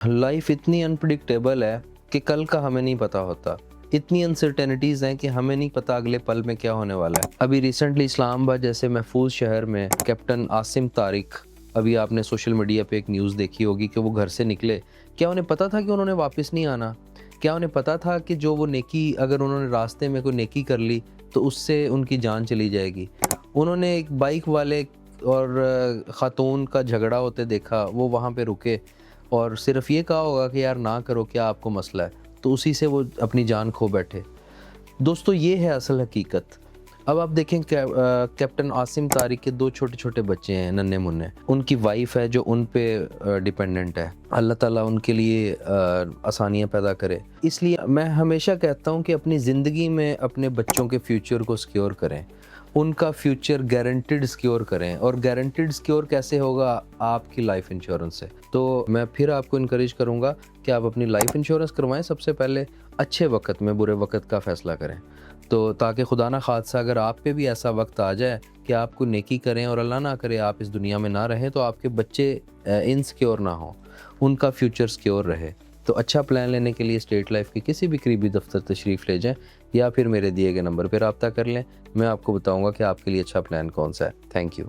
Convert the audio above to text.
Life इतनी unpredictable है कि कल का हमें नहीं पता होता। इतनी अनसर्टेनिटीज़ हैं कि हमें नहीं पता अगले पल में क्या होने वाला है। अभी रिसेंटली इस्लामाबाद जैसे महफूज शहर में कैप्टन आसिम तारिक, अभी आपने सोशल मीडिया पे एक न्यूज़ देखी होगी कि वो घर से निकले। क्या उन्हें पता था कि उन्होंने वापस नहीं आना? क्या उन्हें पता था कि जो वो नेकी, अगर उन्होंने रास्ते में कोई नेकी कर ली तो उससे उनकी जान चली जाएगी? उन्होंने एक बाइक वाले और ख़ातून का झगड़ा होते देखा, वो वहाँ पे रुके और सिर्फ ये कहा होगा कि यार ना करो, क्या आपको मसला है, तो उसी से वो अपनी जान खो बैठे। दोस्तों, ये है असल हकीकत। अब आप देखें कैप्टन आसिम तारिक के 2 छोटे-छोटे बच्चे हैं, नन्हे-मुन्ने। उनकी वाइफ है जो उन पे डिपेंडेंट है। अल्लाह ताला उनके लिए आसानियाँ पैदा करे। इसलिए मैं हमेशा कहता हूँ कि अपनी ज़िंदगी में अपने बच्चों के फ्यूचर को सिक्योर करें। उनका फ्यूचर गारंटीड सिक्योर करें, और गारंटीड सिक्योर कैसे होगा? आपकी लाइफ इंश्योरेंस से। तो मैं फिर आपको इनकरेज करूँगा कि आप अपनी लाइफ इंश्योरेंस करवाएं सबसे पहले। अच्छे वक़्त में बुरे वक़्त का फ़ैसला करें, तो ताकि खुदा ना खास्ता अगर आप पे भी ऐसा वक्त आ जाए कि आप कोई नेकी करें और अल्लाह ना करे आप इस दुनिया में ना रहें, तो आपके बच्चे इनसिक्योर ना हों, उनका फ्यूचर सिक्योर रहे। तो अच्छा प्लान लेने के लिए स्टेट लाइफ के किसी भी करीबी दफ्तर तशरीफ़ ले जाएं, या फिर मेरे दिए गए नंबर पर रब्ता कर लें। मैं आपको बताऊंगा कि आपके लिए अच्छा प्लान कौन सा है। Thank you.